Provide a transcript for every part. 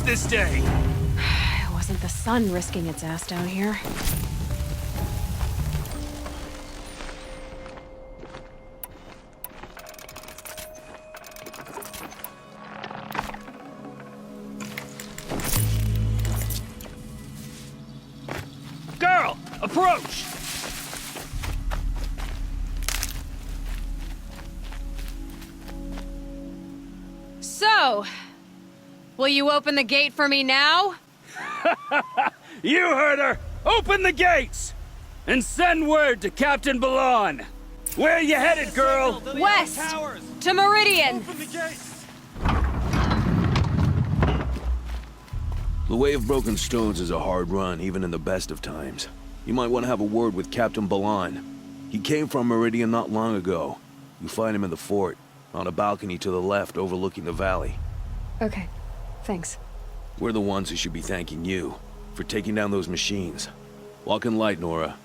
this day? It wasn't the sun risking its ass down here. Girl, approach! So, will you open the gate for me now? You heard her! Open the gates! And send word to Captain Balon! Where you headed, girl? West! To Meridian! The Way of Broken Stones is a hard run, even in the best of times. You might want to have a word with Captain Balon. He came from Meridian not long ago. You find him in the fort, on a balcony to the left overlooking the valley. Okay, thanks. We're the ones who should be thanking you for taking down those machines. Walk in light, Nora.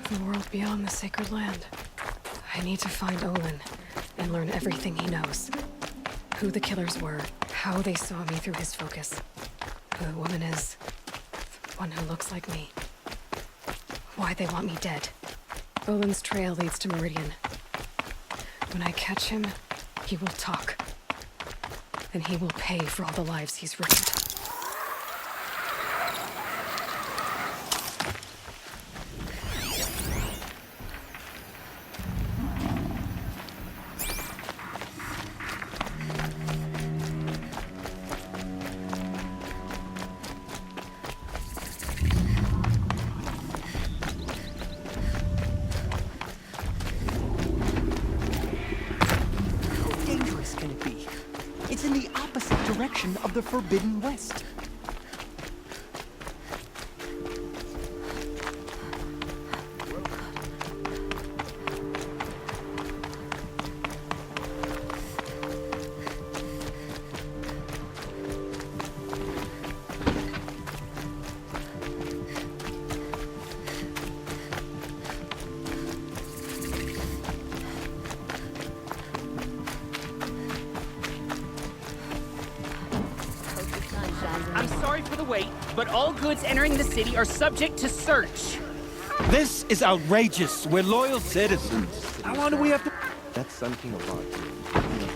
The world beyond the sacred land. I need to find Olin and learn everything he knows. Who the killers were, how they saw me through his focus, who the woman is, the one who looks like me, why they want me dead. Olin's trail leads to Meridian. When I catch him, he will talk. And he will pay for all the lives he's ruined. Of the Forbidden West. I'm sorry for the wait, but all goods entering the city are subject to search. This is outrageous. We're loyal citizens. How long do we have to... That's something about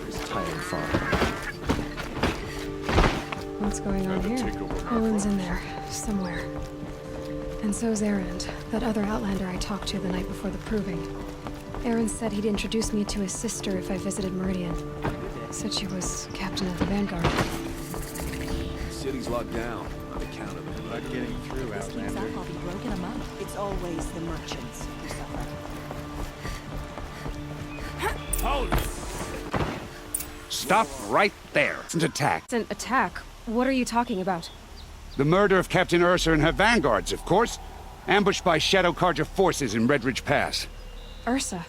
his tired father. What's going on here? Olin's in there, somewhere. And so's Erend, that other Outlander I talked to the night before the proving. Erend said he'd introduce me to his sister if I visited Meridian. Said she was captain of the Vanguard. The city's locked down on account of the Not getting through, Outlander. I'll be broken among. It's always the merchants who suffer. Stop right there. It's an attack. It's an attack? What are you talking about? The murder of Captain Ursa and her vanguards, of course. Ambushed by Shadow Carja forces in Redridge Pass. Ursa?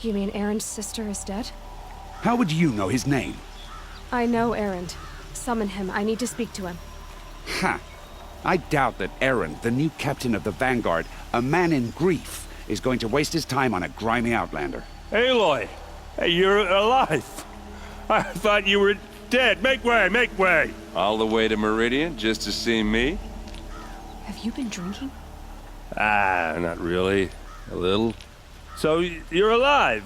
You mean Erend's sister is dead? How would you know his name? I know Erend. Summon him. I need to speak to him. Ha! I doubt that Erend, the new captain of the Vanguard, a man in grief, is going to waste his time on a grimy Outlander. Aloy! Hey, you're alive! I thought you were dead. Make way, make way! All the way to Meridian just to see me? Have you been drinking? Ah, not really. A little. So, you're alive.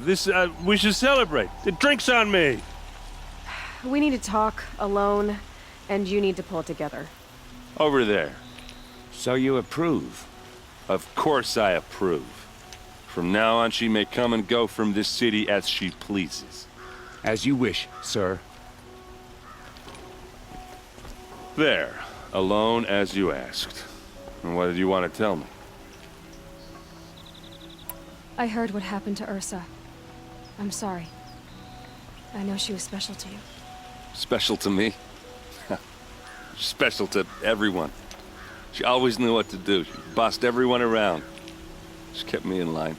We should celebrate. The drink's on me. We need to talk, alone, and you need to pull it together. Over there. So you approve? Of course I approve. From now on, she may come and go from this city as she pleases. As you wish, sir. There. Alone as you asked. And what did you want to tell me? I heard what happened to Ursa. I'm sorry. I know she was special to you. Special to me? Special to everyone. She always knew what to do. She bossed everyone around. She kept me in line.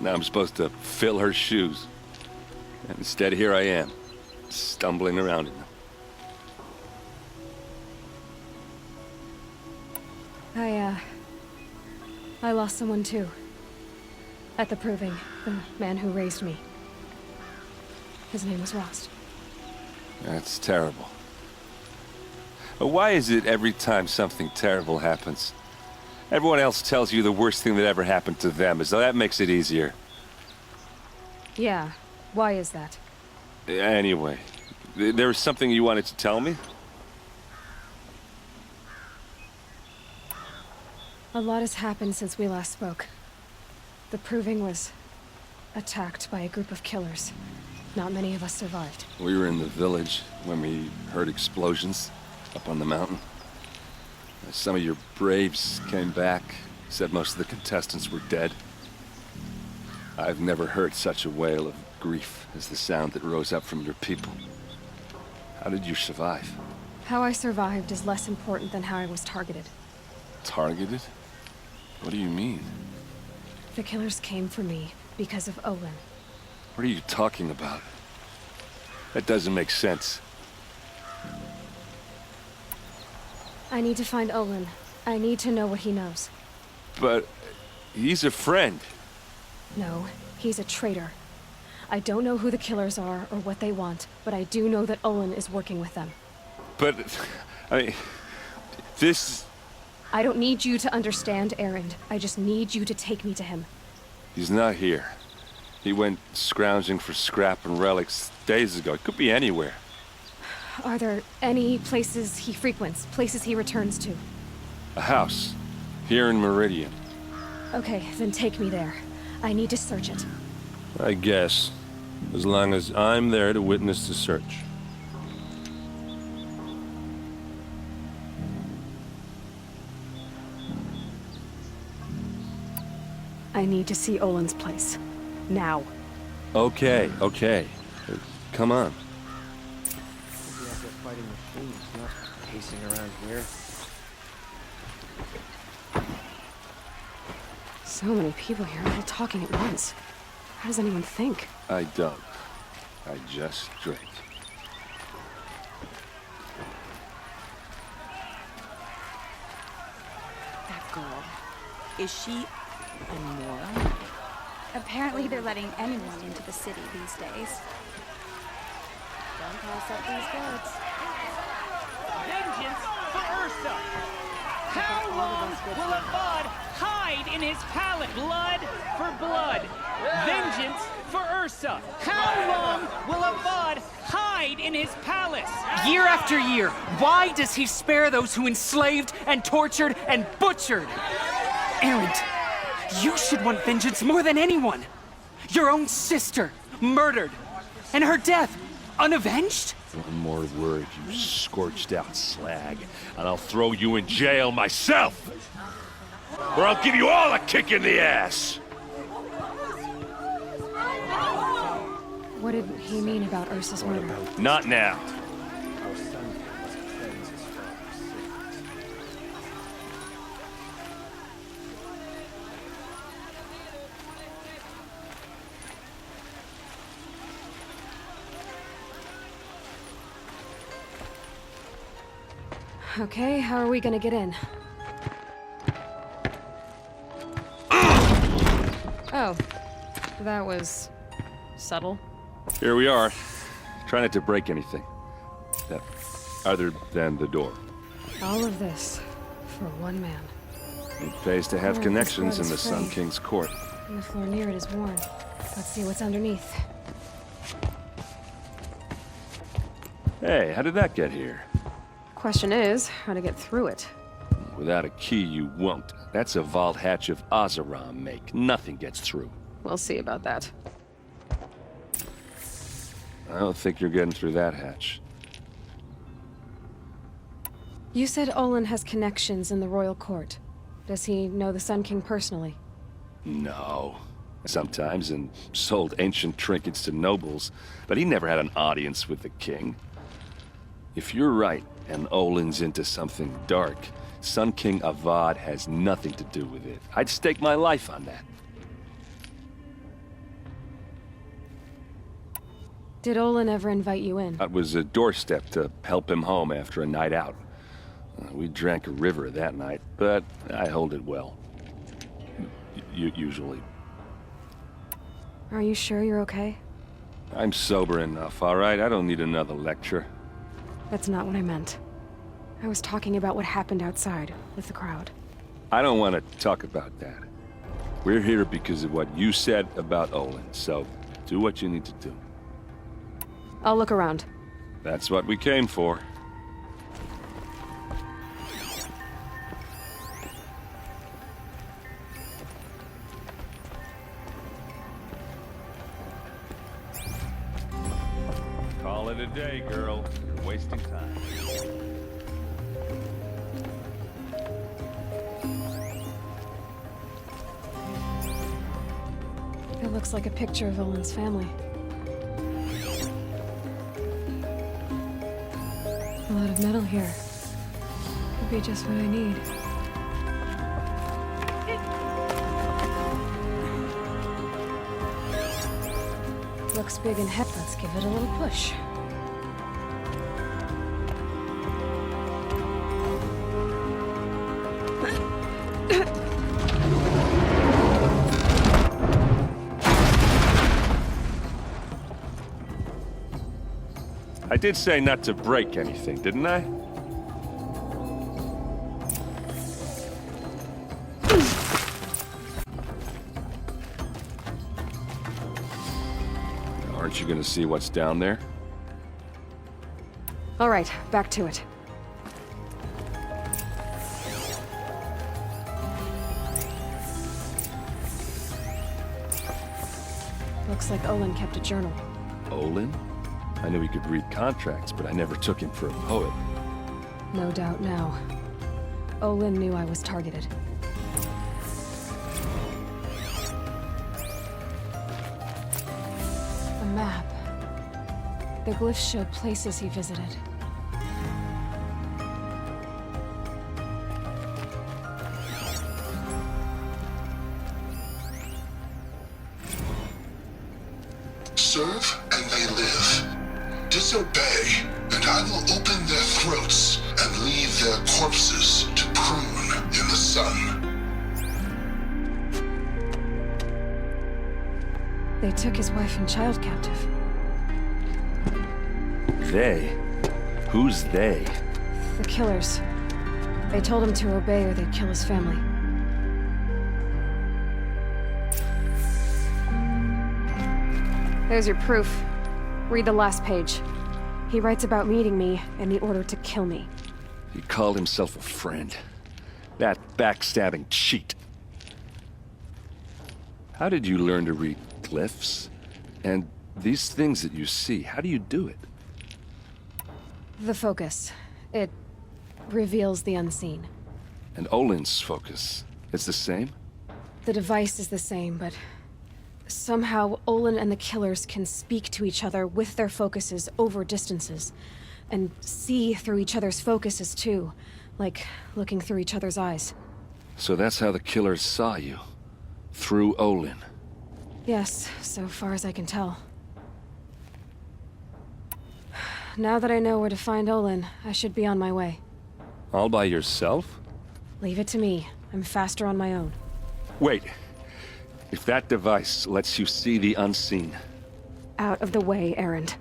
Now I'm supposed to fill her shoes. And instead, here I am, stumbling around in them. I lost someone too. At the Proving, the man who raised me. His name was Rost. That's terrible. But why is it every time something terrible happens, everyone else tells you the worst thing that ever happened to them, as though that makes it easier? Yeah, why is that? Anyway, there was something you wanted to tell me? A lot has happened since we last spoke. The Proving was attacked by a group of killers. Not many of us survived. We were in the village when we heard explosions up on the mountain. Some of your braves came back, said most of the contestants were dead. I've never heard such a wail of grief as the sound that rose up from your people. How did you survive? How I survived is less important than how I was targeted. Targeted? What do you mean? The killers came for me because of Olin. What are you talking about? That doesn't make sense. I need to find Olin. I need to know what he knows. But he's a friend. No, he's a traitor. I don't know who the killers are or what they want, but I do know that Olin is working with them. But, I mean, this... I don't need you to understand, Erend. I just need you to take me to him. He's not here. He went scrounging for scrap and relics days ago. It could be anywhere. Are there any places he frequents, places he returns to? A house. Here in Meridian. Okay, then take me there. I need to search it. I guess. As long as I'm there to witness the search. I need to see Olin's place. Now. Okay. Come on. Maybe out there fighting machines, not pacing around here. So many people here, all talking at once. How does anyone think? I don't. I just drink. That girl. Is she a moron? Apparently they're letting anyone into the city these days. Don't pass up these goods. Vengeance for Ursa! How long will a bud hide in his pallet? Blood for blood. Vengeance for Ursa! How long will a bud hide in his palace? Year after year, why does he spare those who enslaved and tortured and butchered? Erend, you should want vengeance more than anyone. Your own sister, murdered, and her death, unavenged? One more word, you scorched out slag, and I'll throw you in jail myself! Or I'll give you all a kick in the ass! What did he mean about Ursa's murder? Not now. Our son was friends as far Okay, how are we gonna get in? Oh, that was subtle. Here we are. Try not to break anything. Other than the door. All of this for one man. It pays to have Oh, connections in this the blood Sun is King's court. And the floor near it is worn. Let's see what's underneath. Hey, how did that get here? Question is, how to get through it. Without a key, you won't. That's a vault hatch of Oseram make. Nothing gets through. We'll see about that. I don't think you're getting through that hatch. You said Olin has connections in the royal court. Does he know the Sun King personally? No. Sometimes, and sold ancient trinkets to nobles, but he never had an audience with the king. If you're right, and Olin's into something dark, Sun King Avad has nothing to do with it. I'd stake my life on that. Did Olin ever invite you in? That was a doorstep to help him home after a night out. We drank a river that night, but I hold it well. Usually. Are you sure you're okay? I'm sober enough, all right? I don't need another lecture. That's not what I meant. I was talking about what happened outside, with the crowd. I don't want to talk about that. We're here because of what you said about Olin, so do what you need to do. I'll look around. That's what we came for. Call it a day, girl. You're wasting time. It looks like a picture of Olin's family. A lot of metal here. Could be just what I need. Looks big and heavy. Let's give it a little push. I did say not to break anything, didn't I? Aren't you gonna see what's down there? All right, back to it. Looks like Olin kept a journal. Olin? I knew he could read contracts, but I never took him for a poet. No doubt now. Olin knew I was targeted. A map. The glyphs showed places he visited. Serve and they live. Disobey, and I will open their throats and leave their corpses to prune in the sun. They took his wife and child captive. They? Who's they? The killers. They told him to obey or they'd kill his family. There's your proof. Read the last page. He writes about meeting me and the order to kill me. He called himself a friend. That backstabbing cheat. How did you learn to read glyphs? And these things that you see, how do you do it? The focus. It reveals the unseen. And Olin's focus is the same? The device is the same, but somehow Olin and the killers can speak to each other with their focuses over distances. And see through each other's focuses too. Like looking through each other's eyes. So that's how the killers saw you. Through Olin. Yes, so far as I can tell. Now that I know where to find Olin, I should be on my way. All by yourself? Leave it to me. I'm faster on my own. Wait. If that device lets you see the unseen... Out of the way, Erend.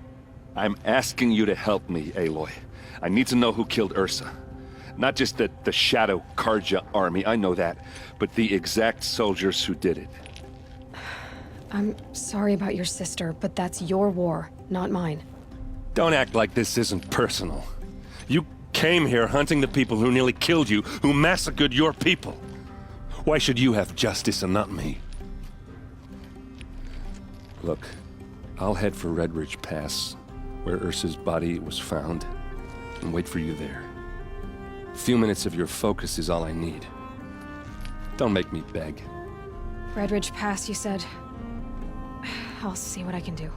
I'm asking you to help me, Aloy. I need to know who killed Ursa. Not just the Shadow Karja army, I know that, but the exact soldiers who did it. I'm sorry about your sister, but that's your war, not mine. Don't act like this isn't personal. You came here hunting the people who nearly killed you, who massacred your people. Why should you have justice and not me? Look, I'll head for Red Ridge Pass, where Ursa's body was found, and wait for you there. A few minutes of your focus is all I need. Don't make me beg. Red Ridge Pass, you said? I'll see what I can do.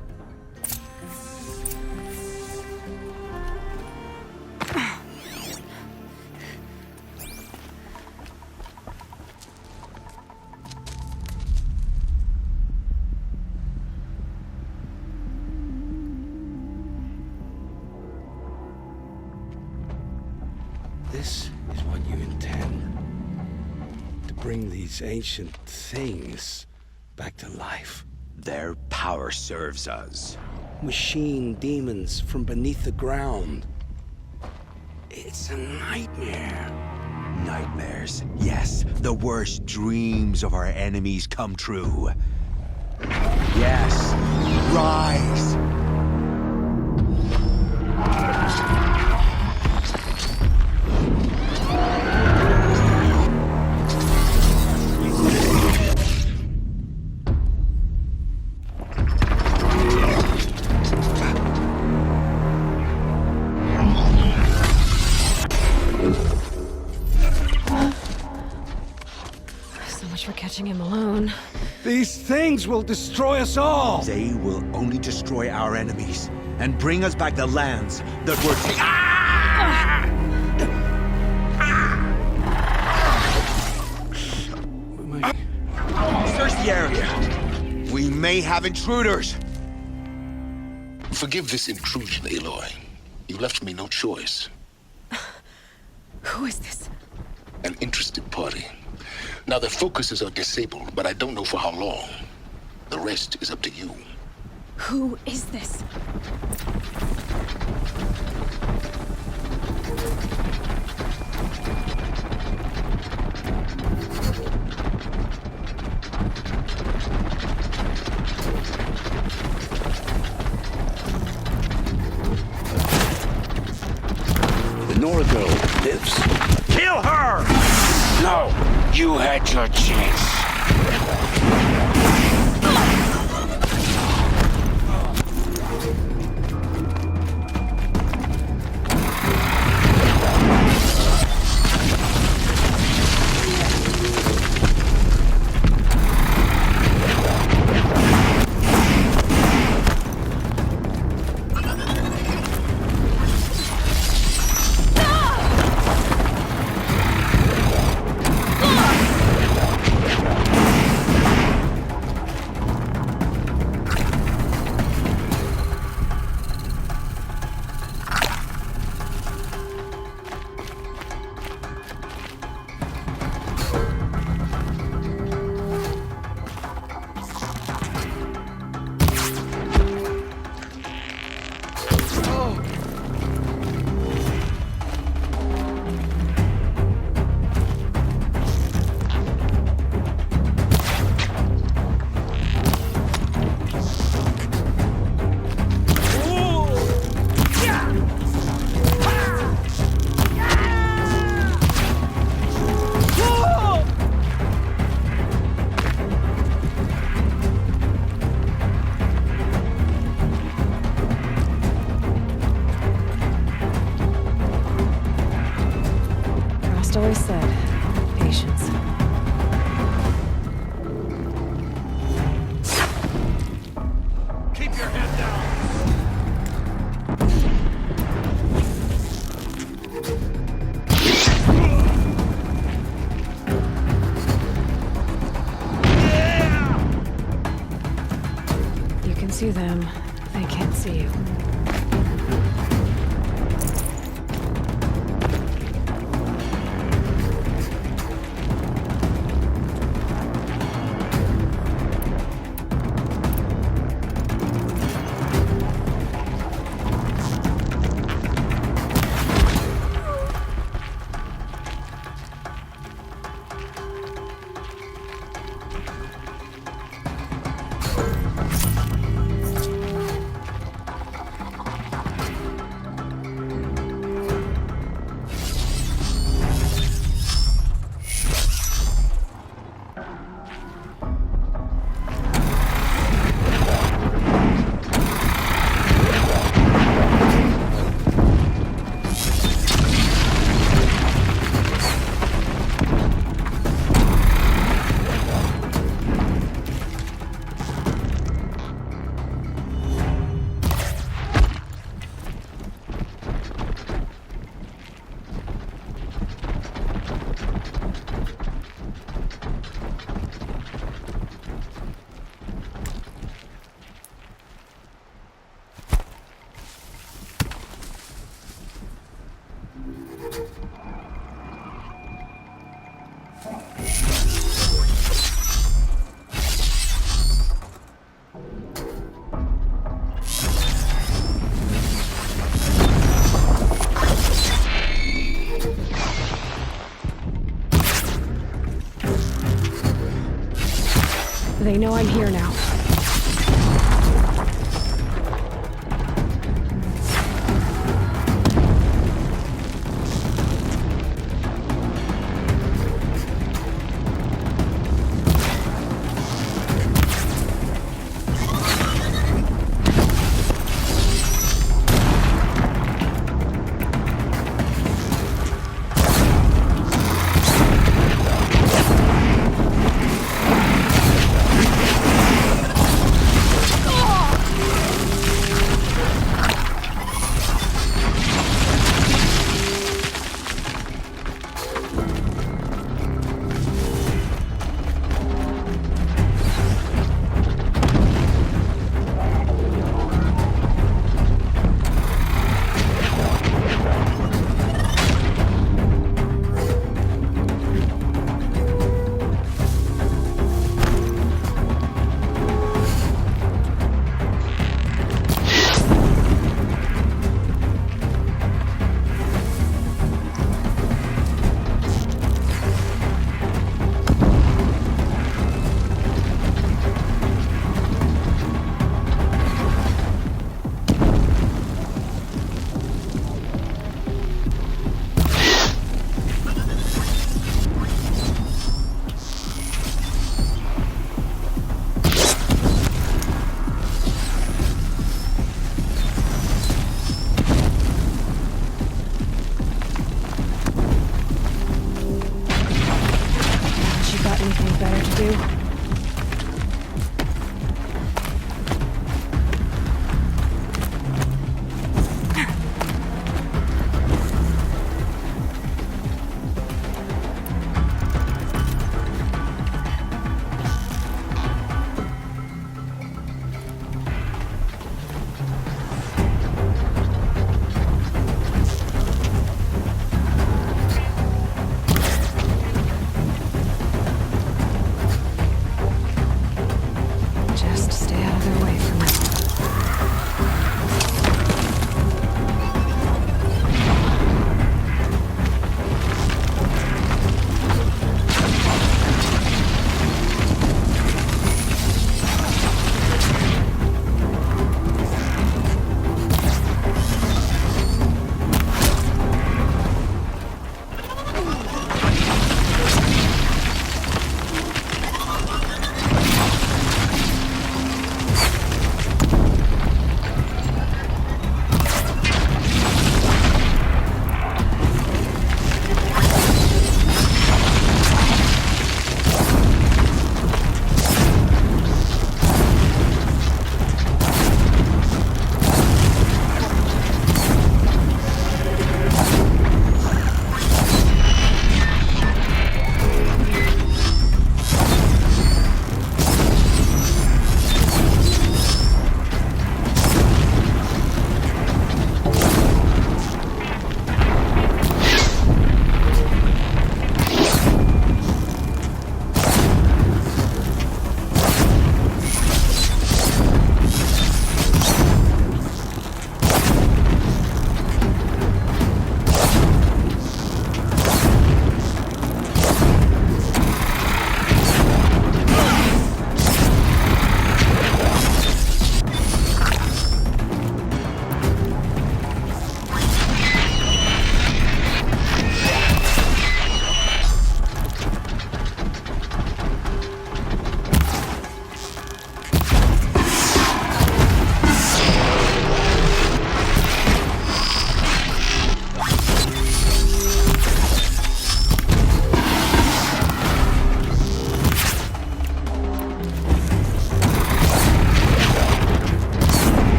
This is what you intend. To bring these ancient things back to life. Their power serves us. Machine demons from beneath the ground. It's a nightmare. Nightmares. Yes, the worst dreams of our enemies come true. Yes, rise! For catching him alone. These things will destroy us all! They will only destroy our enemies and bring us back the lands that were Search the area. We may have intruders. Forgive this intrusion, Aloy. You left me no choice. Who is this? An interested party. Now, their focuses are disabled, but I don't know for how long. The rest is up to you. Who is this? The Nora girl lives. Kill her! No! You had your chance. Always said, patience. Keep your head down! You can see them, they can't see you. They know I'm here now.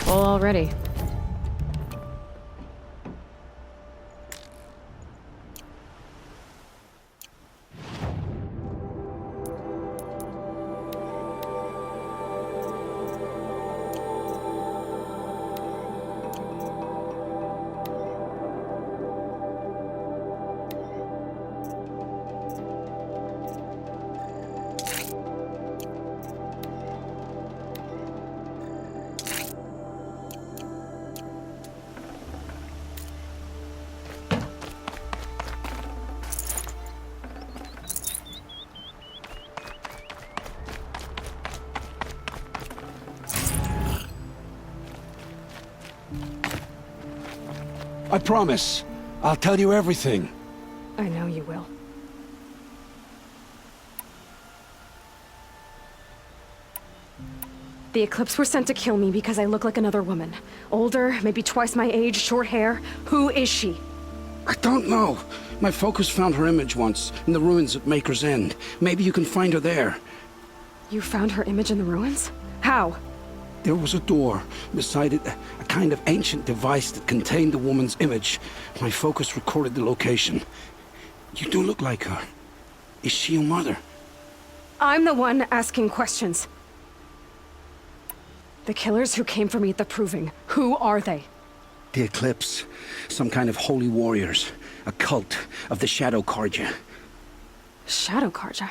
Full already. I promise. I'll tell you everything. I know you will. The Eclipse were sent to kill me because I look like another woman. Older, maybe twice my age, short hair. Who is she? I don't know. My focus found her image once, in the ruins at Maker's End. Maybe you can find her there. You found her image in the ruins? How? There was a door. Beside it, a kind of ancient device that contained the woman's image. My focus recorded the location. You do look like her. Is she your mother? I'm the one asking questions. The killers who came for me at the Proving, who are they? The Eclipse. Some kind of holy warriors. A cult of the Shadow Carja. Shadow Carja?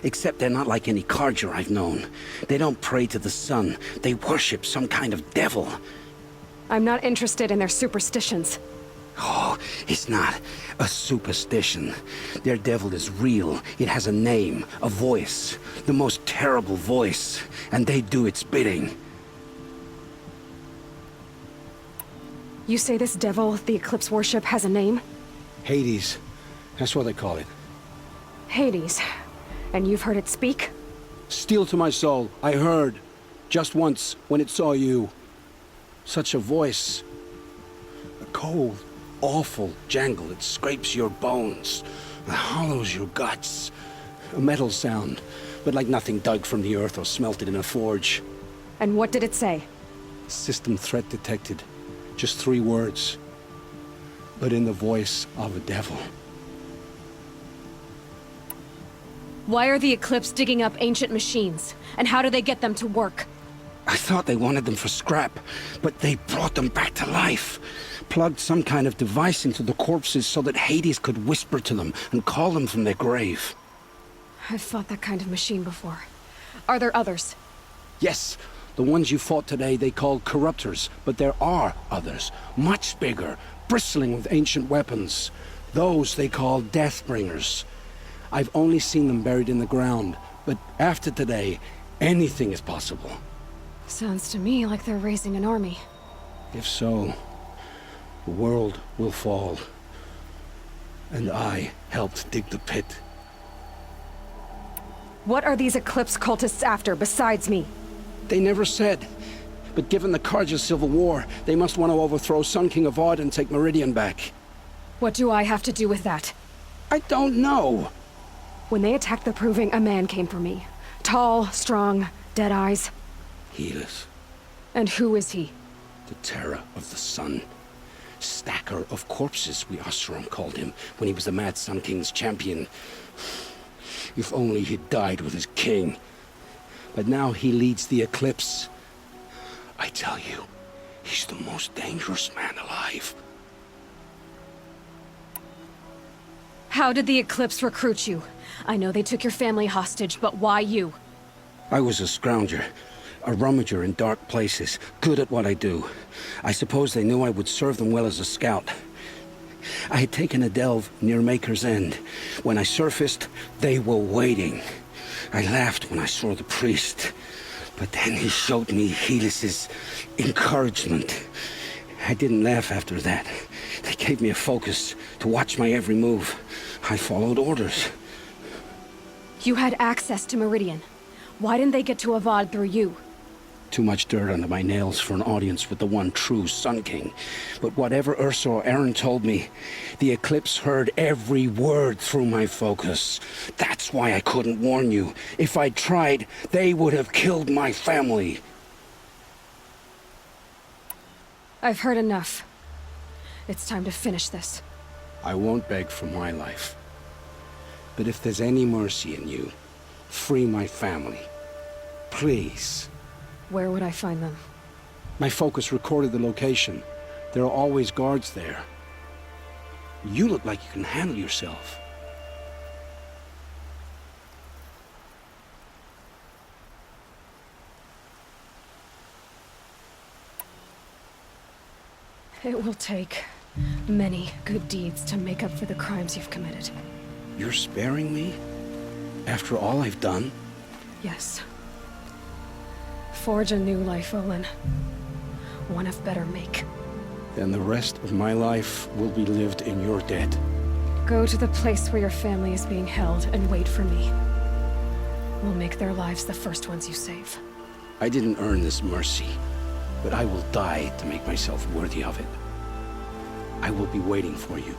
Except they're not like any Carja I've known. They don't pray to the sun. They worship some kind of devil. I'm not interested in their superstitions. Oh, it's not a superstition. Their devil is real. It has a name, a voice. The most terrible voice. And they do its bidding. You say this devil the Eclipse worship has a name? Hades. That's what they call it. Hades. And you've heard it speak? Steel to my soul. I heard. Just once, when it saw you. Such a voice. A cold, awful jangle. It scrapes your bones. It hollows your guts. A metal sound, but like nothing dug from the earth or smelted in a forge. And what did it say? System threat detected. Just 3 words. But in the voice of a devil. Why are the Eclipse digging up ancient machines? And how do they get them to work? I thought they wanted them for scrap, but they brought them back to life. Plugged some kind of device into the corpses so that Hades could whisper to them and call them from their grave. I've fought that kind of machine before. Are there others? Yes, the ones you fought today they called corruptors, but there are others, much bigger, bristling with ancient weapons. Those they call Deathbringers. I've only seen them buried in the ground, but after today, anything is possible. Sounds to me like they're raising an army. If so, the world will fall. And I helped dig the pit. What are these Eclipse cultists after, besides me? They never said. But given the Carja civil war, they must want to overthrow Sun King of Odd and take Meridian back. What do I have to do with that? I don't know. When they attacked the Proving, a man came for me. Tall, strong, dead eyes. Helis. And who is he? The terror of the sun. Stacker of corpses, we Oseram called him, when he was the Mad Sun King's champion. If only he'd died with his king. But now he leads the Eclipse. I tell you, he's the most dangerous man alive. How did the Eclipse recruit you? I know they took your family hostage, but why you? I was a scrounger. A rummager in dark places, good at what I do. I suppose they knew I would serve them well as a scout. I had taken a delve near Maker's End. When I surfaced, they were waiting. I laughed when I saw the priest, but then he showed me Helis's encouragement. I didn't laugh after that. They gave me a focus to watch my every move. I followed orders. You had access to Meridian. Why didn't they get to Avad through you? Too much dirt under my nails for an audience with the one true Sun King. But whatever Ursa or Aaron told me, the Eclipse heard every word through my focus. That's why I couldn't warn you. If I'd tried, they would have killed my family. I've heard enough. It's time to finish this. I won't beg for my life. But if there's any mercy in you, free my family. Please. Where would I find them? My focus recorded the location. There are always guards there. You look like you can handle yourself. It will take many good deeds to make up for the crimes you've committed. You're sparing me? After all I've done? Yes. Forge a new life, Olin. One of better make. Then the rest of my life will be lived in your debt. Go to the place where your family is being held and wait for me. We'll make their lives the first ones you save. I didn't earn this mercy, but I will die to make myself worthy of it. I will be waiting for you.